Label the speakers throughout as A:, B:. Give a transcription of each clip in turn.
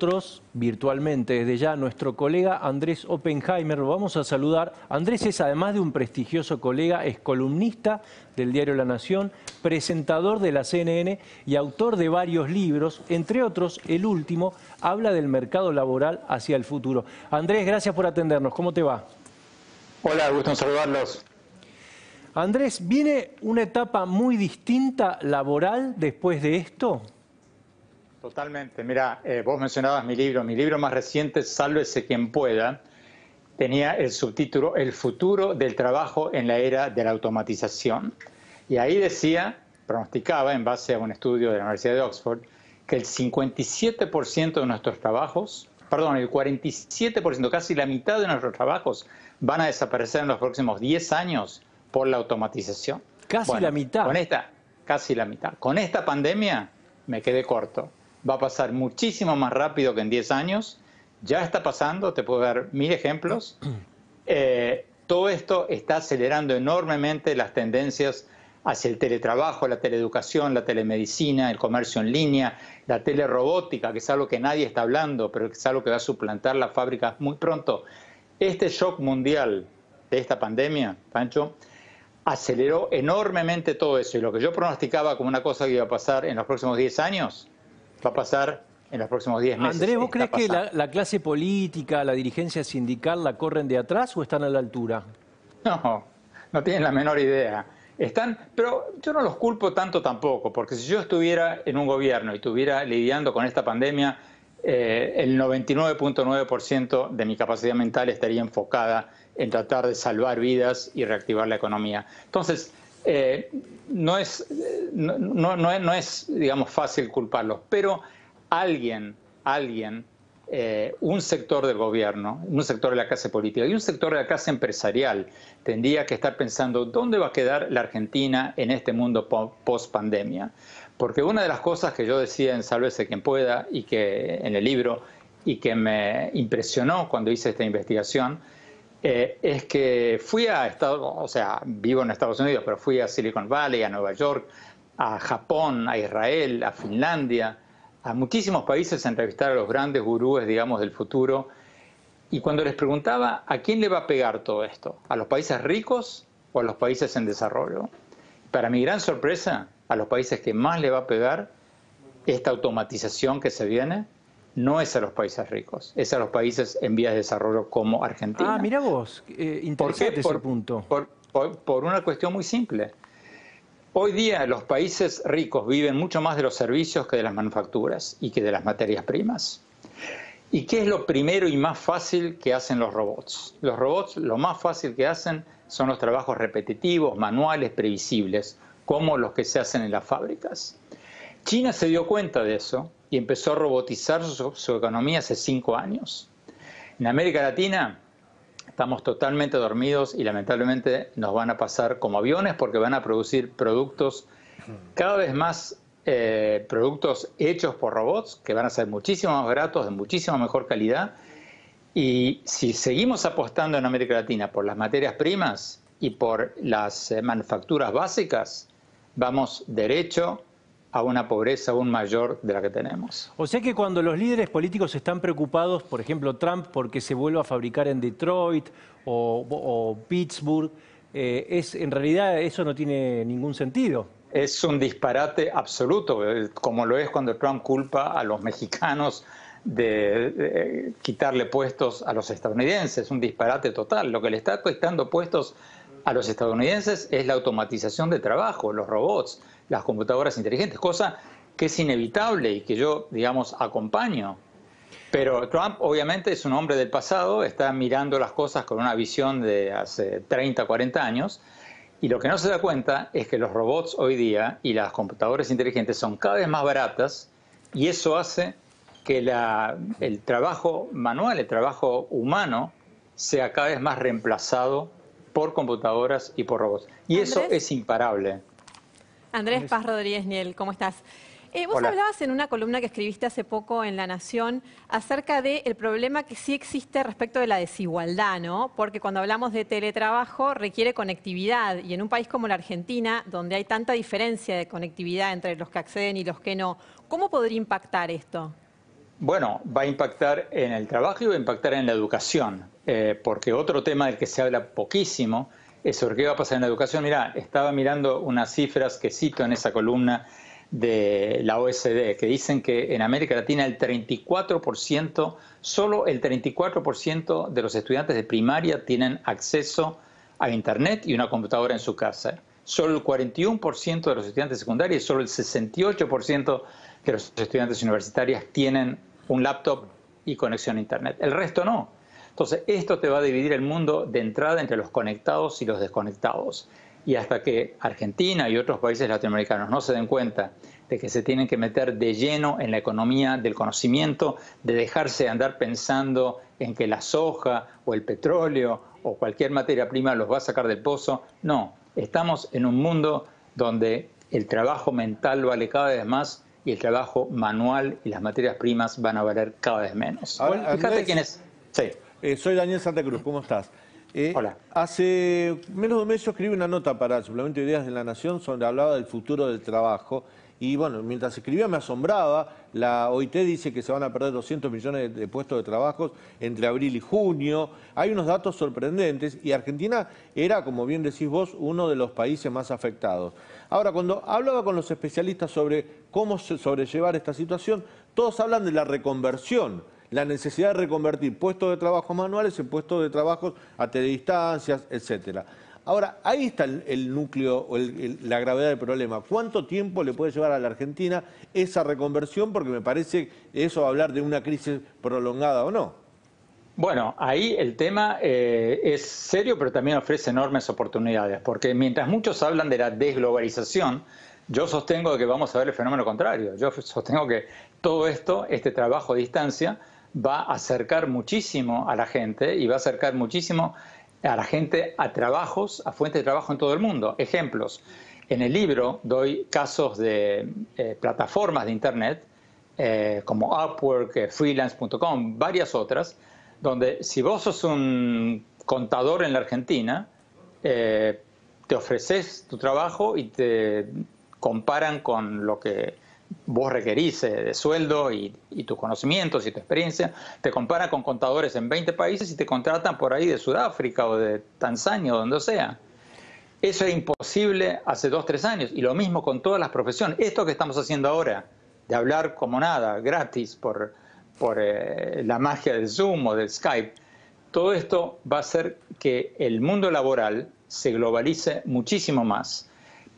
A: nosotros virtualmente desde ya nuestro colega Andrés Oppenheimer. Lo vamos a saludar. Andrés es, además de un prestigioso colega, es columnista del diario La Nación, presentador de la CNN y autor de varios libros. Entre otros, el último habla del mercado laboral hacia el futuro. Andrés, gracias por atendernos. ¿Cómo te va?
B: Hola, gusto en saludarlos.
A: Andrés, ¿viene una etapa muy distinta laboral después de esto?
B: Totalmente. Mira, vos mencionabas mi libro más reciente, Sálvese quien pueda, tenía el subtítulo El futuro del trabajo en la era de la automatización. Y ahí decía, pronosticaba en base a un estudio de la Universidad de Oxford, que el 57% de nuestros trabajos, perdón, el 47%, casi la mitad de nuestros trabajos van a desaparecer en los próximos 10 años por la automatización.
A: Casi la mitad.
B: Casi la mitad. Con esta pandemia me quedé corto. Va a pasar muchísimo más rápido que en 10 años. Ya está pasando, te puedo dar 1000 ejemplos. Todo esto está acelerando enormemente las tendencias hacia el teletrabajo, la teleeducación, la telemedicina, el comercio en línea, la telerobótica, que es algo que nadie está hablando, pero que es algo que va a suplantar las fábricas muy pronto. Este shock mundial de esta pandemia, Pancho, aceleró enormemente todo eso. Y lo que yo pronosticaba como una cosa que iba a pasar en los próximos 10 años, va a pasar en los próximos 10 meses.
A: Andrés, ¿vos crees que la clase política, la dirigencia sindical la corren de atrás o están a la altura?
B: No tienen la menor idea. Pero yo no los culpo tanto tampoco, porque si yo estuviera en un gobierno y estuviera lidiando con esta pandemia, el 99.9% de mi capacidad mental estaría enfocada en tratar de salvar vidas y reactivar la economía. Entonces, no es, digamos, fácil culparlos, pero alguien, un sector del gobierno, un sector de la clase política y un sector de la clase empresarial tendría que estar pensando dónde va a quedar la Argentina en este mundo post-pandemia. Porque una de las cosas que yo decía en Sálvese quien pueda y que en el libro y que me impresionó cuando hice esta investigación es que fui vivo en Estados Unidos, pero fui a Silicon Valley, a Nueva York, a Japón, a Israel, a Finlandia, a muchísimos países a entrevistar a los grandes gurúes, digamos, del futuro. Y cuando les preguntaba a quién le va a pegar todo esto, ¿a los países ricos o a los países en desarrollo? Para mi gran sorpresa, a los países que más le va a pegar esta automatización que se viene, no es a los países ricos, es a los países en vías de desarrollo como Argentina.
A: Ah, mirá vos, interesante ese punto.
B: Por una cuestión muy simple. Hoy día los países ricos viven mucho más de los servicios que de las manufacturas y que de las materias primas. ¿Y qué es lo primero y más fácil que hacen los robots? Los robots lo más fácil que hacen son los trabajos repetitivos, manuales, previsibles, como los que se hacen en las fábricas. China se dio cuenta de eso y empezó a robotizar su economía hace 5 años. En América Latina estamos totalmente dormidos y lamentablemente nos van a pasar como aviones porque van a producir productos cada vez más, productos hechos por robots que van a ser muchísimo más baratos, de muchísima mejor calidad. Y si seguimos apostando en América Latina por las materias primas y por las manufacturas básicas, vamos derecho a una pobreza aún mayor de la que tenemos.
A: O sea que cuando los líderes políticos están preocupados, por ejemplo Trump, porque se vuelva a fabricar en Detroit o Pittsburgh, en realidad eso no tiene ningún sentido.
B: Es un disparate absoluto, como lo es cuando Trump culpa a los mexicanos de quitarle puestos a los estadounidenses. Un disparate total. Lo que le está quitando puestos a los estadounidenses es la automatización de trabajo, los robots, las computadoras inteligentes, cosa que es inevitable y que yo, digamos, acompaño. Pero Trump obviamente es un hombre del pasado, está mirando las cosas con una visión de hace 30, 40 años, y lo que no se da cuenta es que los robots hoy día y las computadoras inteligentes son cada vez más baratas, y eso hace que el trabajo manual, el trabajo humano, sea cada vez más reemplazado por computadoras y por robots. Y eso es imparable.
C: Andrés Paz Rodríguez Niel, ¿cómo estás? Vos
B: Hola.
C: hablabas en una columna que escribiste hace poco en La Nación acerca del problema que sí existe respecto de la desigualdad, ¿no? Porque cuando hablamos de teletrabajo requiere conectividad y en un país como la Argentina, donde hay tanta diferencia de conectividad entre los que acceden y los que no, ¿cómo podría impactar esto?
B: Bueno, va a impactar en el trabajo y va a impactar en la educación, porque otro tema del que se habla poquísimo es sobre qué va a pasar en la educación. Mirá, estaba mirando unas cifras que cito en esa columna de la OSD, que dicen que en América Latina el 34%, solo el 34% de los estudiantes de primaria tienen acceso a Internet y una computadora en su casa. Solo el 41% de los estudiantes secundarios y solo el 68% de los estudiantes universitarios tienen un laptop y conexión a Internet. El resto no. Entonces, esto te va a dividir el mundo de entrada entre los conectados y los desconectados. Y hasta que Argentina y otros países latinoamericanos no se den cuenta de que se tienen que meter de lleno en la economía del conocimiento, de dejarse andar pensando en que la soja o el petróleo o cualquier materia prima los va a sacar del pozo. No, estamos en un mundo donde el trabajo mental vale cada vez más y el trabajo manual y las materias primas van a valer cada vez menos.
D: Ahora,
B: Fíjate
D: Andrés,
B: quién es. Sí.
D: Soy Daniel Santa Cruz, ¿cómo estás?
B: Hola.
D: Hace menos de un mes yo escribí una nota para el Suplemento de Ideas de La Nación donde hablaba del futuro del trabajo. Y bueno, mientras escribía me asombraba, la OIT dice que se van a perder 200 millones de puestos de trabajo entre abril y junio. Hay unos datos sorprendentes y Argentina era, como bien decís vos, uno de los países más afectados. Ahora, cuando hablaba con los especialistas sobre cómo sobrellevar esta situación, todos hablan de la reconversión, la necesidad de reconvertir puestos de trabajo manuales en puestos de trabajo a teledistancias, etcétera. Ahora, ahí está el núcleo o la gravedad del problema. ¿Cuánto tiempo le puede llevar a la Argentina esa reconversión? Porque me parece eso hablar de una crisis prolongada o no.
B: Bueno, ahí el tema es serio, pero también ofrece enormes oportunidades, porque mientras muchos hablan de la desglobalización, yo sostengo que vamos a ver el fenómeno contrario. Yo sostengo que todo esto, este trabajo a distancia, va a acercar muchísimo a la gente y va a acercar muchísimo a la gente a trabajos, a fuentes de trabajo en todo el mundo. Ejemplos. En el libro doy casos de plataformas de Internet como Upwork, freelance.com, varias otras, donde si vos sos un contador en la Argentina, te ofreces tu trabajo y te comparan con lo que vos requerís de sueldo y tus conocimientos y tu experiencia, te comparan con contadores en 20 países y te contratan por ahí de Sudáfrica o de Tanzania o donde sea. Eso era imposible hace 2 o 3 años y lo mismo con todas las profesiones. Esto que estamos haciendo ahora, de hablar como nada, gratis por la magia del Zoom o del Skype, todo esto va a hacer que el mundo laboral se globalice muchísimo más.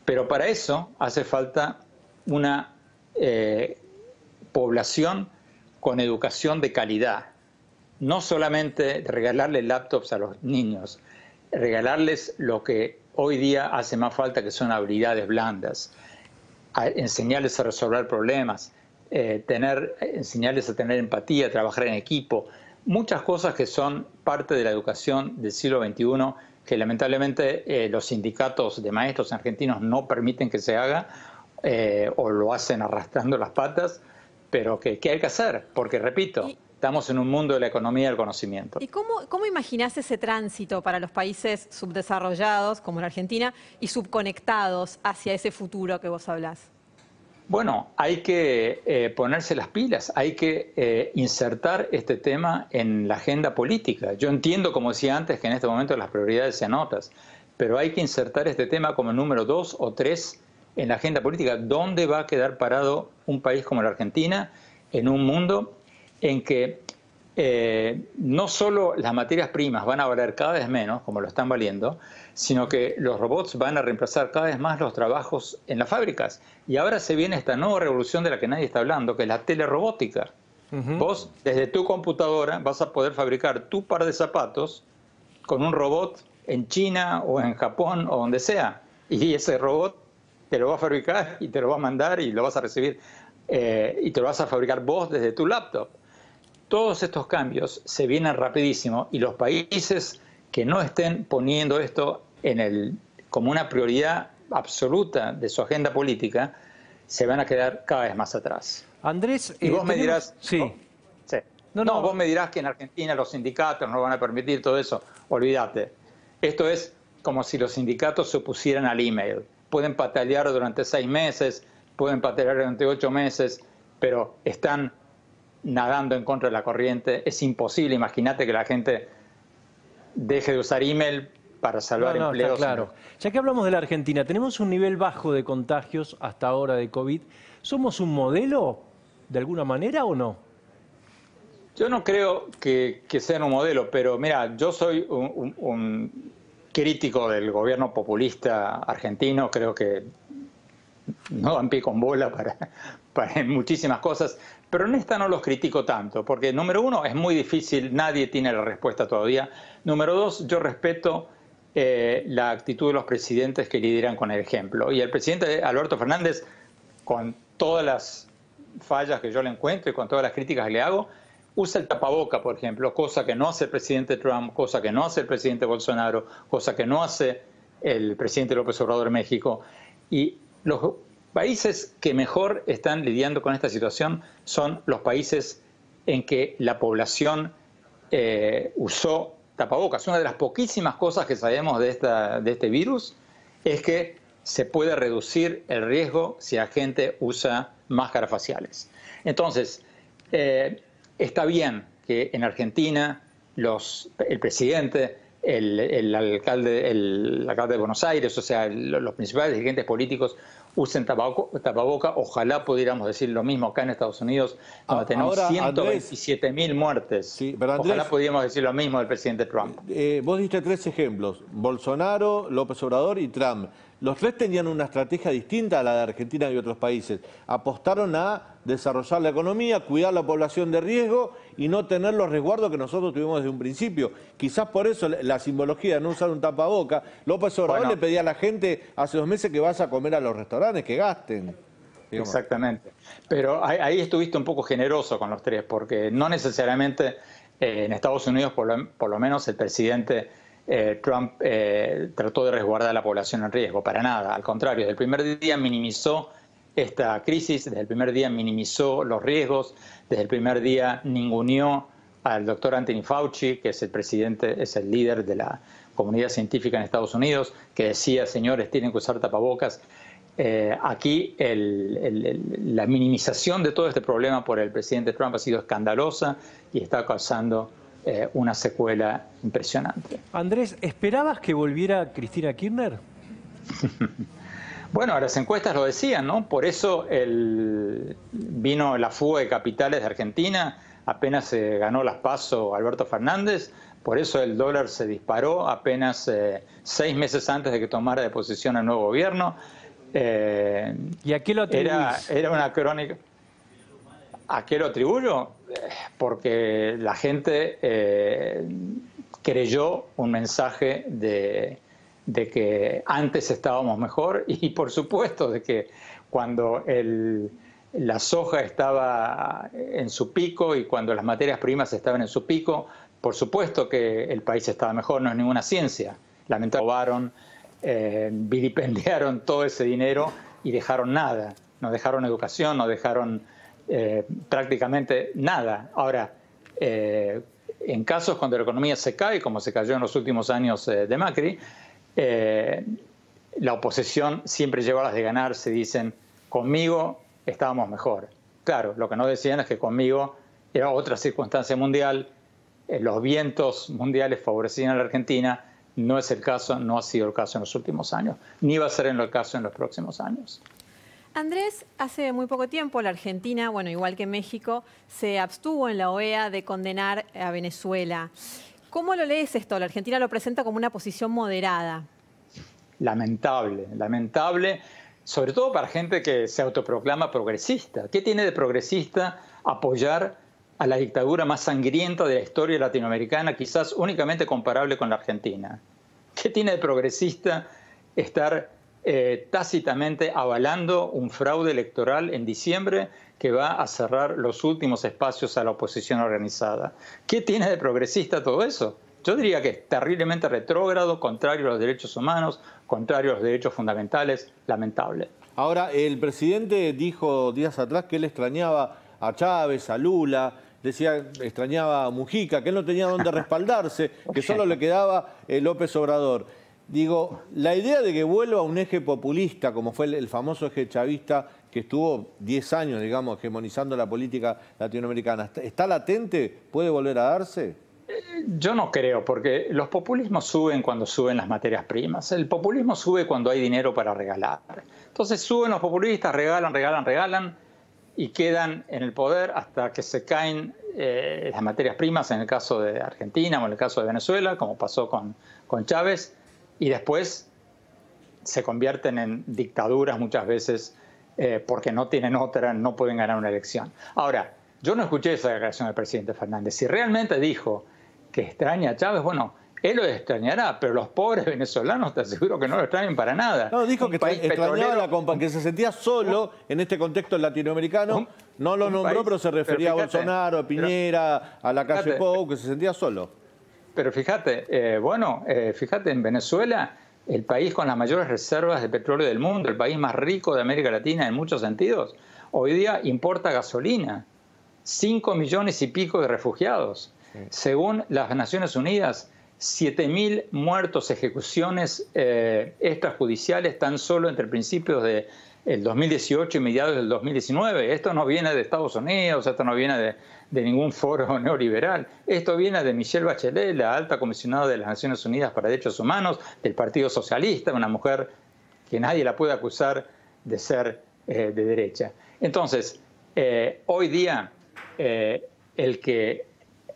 B: Pero para eso hace falta una población con educación de calidad. No solamente regalarle laptops a los niños, regalarles lo que hoy día hace más falta, que son habilidades blandas, enseñarles a resolver problemas, enseñarles a tener empatía, trabajar en equipo, muchas cosas que son parte de la educación del siglo XXI que lamentablemente los sindicatos de maestros argentinos no permiten que se haga o lo hacen arrastrando las patas, pero que hay que hacer, porque repito, estamos en un mundo de la economía del conocimiento.
C: ¿Y cómo imaginás ese tránsito para los países subdesarrollados, como la Argentina, y subconectados hacia ese futuro que vos hablás?
B: Bueno, hay que ponerse las pilas, hay que insertar este tema en la agenda política. Yo entiendo, como decía antes, que en este momento las prioridades sean otras, pero hay que insertar este tema como número 2 o 3 en la agenda política. ¿Dónde va a quedar parado un país como la Argentina en un mundo en que no solo las materias primas van a valer cada vez menos, como lo están valiendo, sino que los robots van a reemplazar cada vez más los trabajos en las fábricas? Y ahora se viene esta nueva revolución de la que nadie está hablando, que es la telerobótica. Vos, desde tu computadora, vas a poder fabricar tu par de zapatos con un robot en China o en Japón o donde sea. Y ese robot te lo va a fabricar y te lo va a mandar y lo vas a recibir y te lo vas a fabricar vos desde tu laptop. Todos estos cambios se vienen rapidísimo y los países que no estén poniendo esto como una prioridad absoluta de su agenda política se van a quedar cada vez más atrás.
A: Andrés,
B: y vos me dirás,
A: sí.
B: Sí. No, vos me dirás que en Argentina los sindicatos no van a permitir todo eso. Olvídate. Esto es como si los sindicatos se opusieran al email. Pueden patalear durante 6 meses, pueden patalear durante 8 meses, pero están nadando en contra de la corriente. Es imposible. Imagínate que la gente deje de usar email para salvar empleos.
A: Está claro. Ya que hablamos de la Argentina, tenemos un nivel bajo de contagios hasta ahora de COVID. ¿Somos un modelo de alguna manera o no?
B: Yo no creo que sean un modelo, pero mira, yo soy un crítico del gobierno populista argentino. Creo que no dan pie con bola para muchísimas cosas, pero en esta no los critico tanto, porque número uno, es muy difícil, nadie tiene la respuesta todavía. Número dos, yo respeto la actitud de los presidentes que lideran con el ejemplo. Y el presidente Alberto Fernández, con todas las fallas que yo le encuentro y con todas las críticas que le hago, usa el tapaboca, por ejemplo, cosa que no hace el presidente Trump, cosa que no hace el presidente Bolsonaro, cosa que no hace el presidente López Obrador de México. Y los países que mejor están lidiando con esta situación son los países en que la población usó tapabocas. Una de las poquísimas cosas que sabemos de este virus es que se puede reducir el riesgo si la gente usa máscaras faciales. Entonces, está bien que en Argentina el presidente, el alcalde de Buenos Aires, o sea, los principales dirigentes políticos usen tapaboca. Ojalá pudiéramos decir lo mismo acá en Estados Unidos, donde tenemos 127.000 muertes.
D: Sí, pero Andrés,
B: ojalá pudiéramos decir lo mismo del presidente Trump.
D: Vos diste 3 ejemplos: Bolsonaro, López Obrador y Trump. Los 3 tenían una estrategia distinta a la de Argentina y otros países. Apostaron a desarrollar la economía, cuidar la población de riesgo y no tener los resguardos que nosotros tuvimos desde un principio. Quizás por eso la simbología de no usar un tapaboca. López Obrador le pedía a la gente hace 2 meses que vas a comer a los restaurantes, que gasten.
B: Exactamente. Pero ahí estuviste un poco generoso con los 3, porque no necesariamente en Estados Unidos, por lo menos el presidente Trump trató de resguardar a la población en riesgo, para nada. Al contrario, desde el primer día minimizó esta crisis, desde el primer día minimizó los riesgos, desde el primer día ninguneó al doctor Anthony Fauci, que es el líder de la comunidad científica en Estados Unidos, que decía, señores, tienen que usar tapabocas. Aquí la minimización de todo este problema por el presidente Trump ha sido escandalosa y está causando una secuela impresionante.
A: Andrés, ¿esperabas que volviera Cristina Kirchner?
B: Bueno, las encuestas lo decían, ¿no? Por eso vino la fuga de capitales de Argentina, apenas se ganó las PASO Alberto Fernández, por eso el dólar se disparó apenas 6 meses antes de que tomara de posesión el nuevo gobierno.
A: ¿Y a qué lo atribuís?
B: Era una crónica. ¿A qué lo atribuyo? Porque la gente creyó un mensaje de que antes estábamos mejor y por supuesto de que cuando la soja estaba en su pico y cuando las materias primas estaban en su pico, por supuesto que el país estaba mejor, no es ninguna ciencia. Lamentablemente robaron, vilipendiaron todo ese dinero y dejaron nada, no dejaron educación, no dejaron prácticamente nada. Ahora, en casos cuando la economía se cae, como se cayó en los últimos años de Macri, la oposición siempre lleva las de ganar, se dicen, conmigo estábamos mejor. Claro, lo que no decían es que conmigo era otra circunstancia mundial, los vientos mundiales favorecían a la Argentina, no es el caso, no ha sido el caso en los últimos años, ni va a ser el caso en los próximos años.
C: Andrés, hace muy poco tiempo la Argentina, bueno, igual que México, se abstuvo en la OEA de condenar a Venezuela. ¿Cómo lo lees esto? La Argentina lo presenta como una posición moderada.
B: Lamentable, lamentable, sobre todo para gente que se autoproclama progresista. ¿Qué tiene de progresista apoyar a la dictadura más sangrienta de la historia latinoamericana, quizás únicamente comparable con la Argentina? ¿Qué tiene de progresista estar tácitamente avalando un fraude electoral en diciembre que va a cerrar los últimos espacios a la oposición organizada? ¿Qué tiene de progresista todo eso? Yo diría que es terriblemente retrógrado, contrario a los derechos humanos, contrario a los derechos fundamentales, lamentable.
D: Ahora, el presidente dijo días atrás que él extrañaba a Chávez, a Lula, decía extrañaba a Mujica, que él no tenía dónde respaldarse, que solo le quedaba López Obrador. Digo, la idea de que vuelva un eje populista, como fue el famoso eje chavista, que estuvo 10 años, digamos, hegemonizando la política latinoamericana, ¿está latente? ¿Puede volver a darse?
B: Yo no creo, porque los populismos suben cuando suben las materias primas. El populismo sube cuando hay dinero para regalar. Entonces suben los populistas, regalan, y quedan en el poder hasta que se caen las materias primas, en el caso de Argentina o en el caso de Venezuela, como pasó con Chávez, y después se convierten en dictaduras muchas veces porque no tienen otra, no pueden ganar una elección. Ahora, yo no escuché esa declaración del presidente Fernández. Si realmente dijo que extraña a Chávez, bueno, él lo extrañará, pero los pobres venezolanos te aseguro que no lo extrañan para nada.
D: No, dijo que extrañaba que se sentía solo en este contexto latinoamericano. No lo nombró, pero se refería a Bolsonaro, a Piñera, a la calle Pou, que se sentía solo.
B: Pero fíjate, fíjate, en Venezuela, el país con las mayores reservas de petróleo del mundo, el país más rico de América Latina en muchos sentidos, hoy día importa gasolina, 5 millones y pico de refugiados. Sí. Según las Naciones Unidas, 7.000 muertos, ejecuciones extrajudiciales tan solo entre principios del 2018 y mediados del 2019. Esto no viene de Estados Unidos, esto no viene de ningún foro neoliberal. Esto viene de Michelle Bachelet, la alta comisionada de las Naciones Unidas para Derechos Humanos, del Partido Socialista, una mujer que nadie la puede acusar de ser de derecha. Entonces, hoy día, el que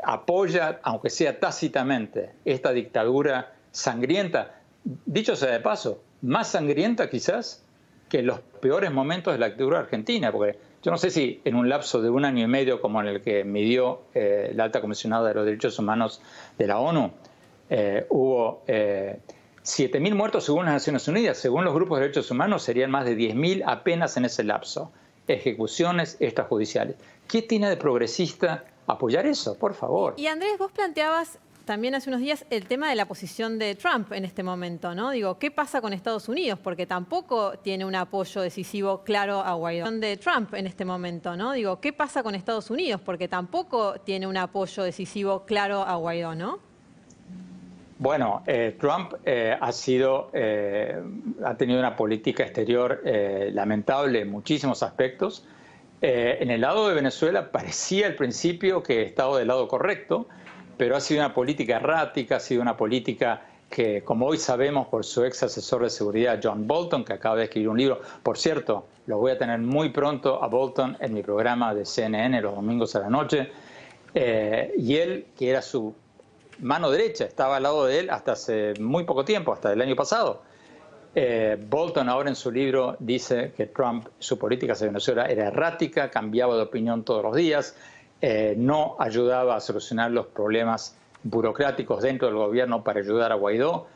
B: apoya, aunque sea tácitamente, esta dictadura sangrienta, dicho sea de paso, más sangrienta quizás que los peores momentos de la dictadura argentina, porque yo no sé si en un lapso de 1 año y medio como en el que midió la alta comisionada de los derechos humanos de la ONU, hubo 7.000 muertos según las Naciones Unidas. Según los grupos de derechos humanos serían más de 10.000 apenas en ese lapso. Ejecuciones extrajudiciales. ¿Qué tiene de progresista apoyar eso? Por favor.
C: Y Andrés, vos planteabas también hace unos días el tema de la posición de Trump en este momento, ¿no? Digo, ¿qué pasa con Estados Unidos? Porque tampoco tiene un apoyo decisivo claro a Guaidó. De Trump en este momento, ¿no? Digo, ¿qué pasa con Estados Unidos? Porque tampoco tiene un apoyo decisivo claro a Guaidó, ¿no?
B: Bueno, Trump ha tenido una política exterior lamentable en muchísimos aspectos. En el lado de Venezuela parecía al principio que estaba del lado correcto, pero ha sido una política errática, ha sido una política que, como hoy sabemos por su ex asesor de seguridad, John Bolton, que acaba de escribir un libro. Por cierto, lo voy a tener muy pronto a Bolton en mi programa de CNN los domingos a la noche. Y él, que era su mano derecha, estaba al lado de él hasta hace muy poco tiempo, hasta el año pasado. Bolton ahora en su libro dice que Trump, su política hacia Venezuela era errática, cambiaba de opinión todos los días, no ayudaba a solucionar los problemas burocráticos dentro del gobierno para ayudar a Guaidó,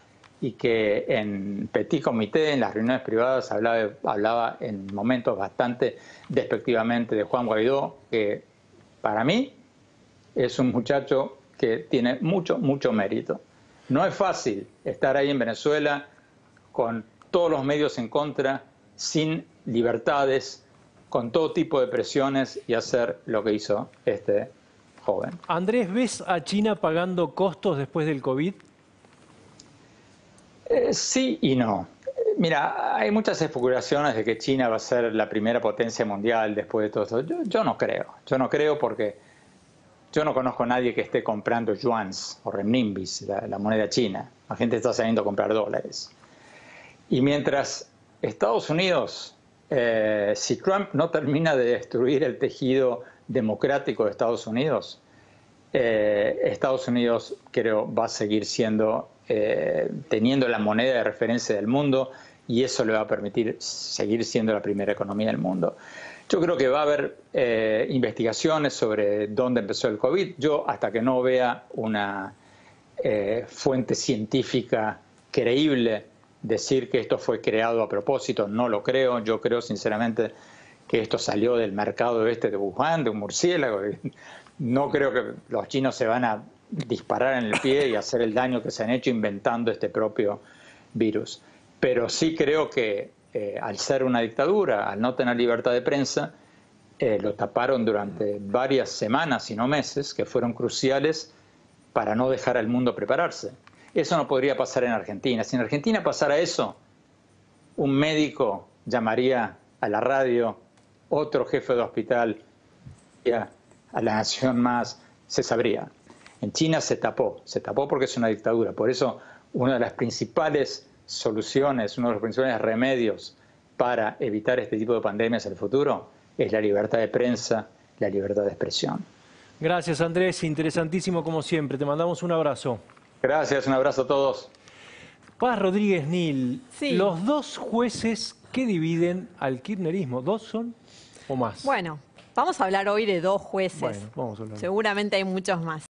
B: y que en petit comité, en las reuniones privadas, hablaba en momentos bastante despectivamente de Juan Guaidó, que para mí es un muchacho que tiene mucho mérito. No es fácil estar ahí en Venezuela con todos los medios en contra, sin libertades, con todo tipo de presiones, y hacer lo que hizo este joven.
A: Andrés, ¿ves a China pagando costos después del COVID?
B: Sí y no. Mira, hay muchas especulaciones de que China va a ser la primera potencia mundial después de todo esto. Yo no creo. Yo no creo porque yo no conozco a nadie que esté comprando yuans o renminbis, la moneda china. La gente está saliendo a comprar dólares. Y mientras Estados Unidos, si Trump no termina de destruir el tejido democrático de Estados Unidos creo va a seguir siendo, teniendo la moneda de referencia del mundo, y eso le va a permitir seguir siendo la primera economía del mundo. Yo creo que va a haber investigaciones sobre dónde empezó el COVID. Yo, hasta que no vea una fuente científica creíble decir que esto fue creado a propósito, no lo creo. Yo creo sinceramente que esto salió del mercado de Wuhan, de un murciélago. No creo que los chinos se van a disparar en el pie y hacer el daño que se han hecho inventando este propio virus. Pero sí creo que al ser una dictadura, al no tener libertad de prensa, lo taparon durante varias semanas, si no meses, que fueron cruciales para no dejar al mundo prepararse. Eso no podría pasar en Argentina. Si en Argentina pasara eso, un médico llamaría a la radio, otro jefe de hospital, a La Nación Más, se sabría. En China se tapó porque es una dictadura. Por eso una de las principales soluciones, uno de los principales remedios para evitar este tipo de pandemias en el futuro es la libertad de prensa, la libertad de expresión.
A: Gracias, Andrés. Interesantísimo como siempre. Te mandamos un abrazo.
B: Gracias, un abrazo a todos.
A: Paz Rodríguez Nil,
C: Sí.
A: los dos jueces que dividen al kirchnerismo, ¿dos son o más?
C: Bueno, vamos a hablar hoy de dos jueces.
A: Bueno, vamos a hablar.
C: Seguramente hay muchos más.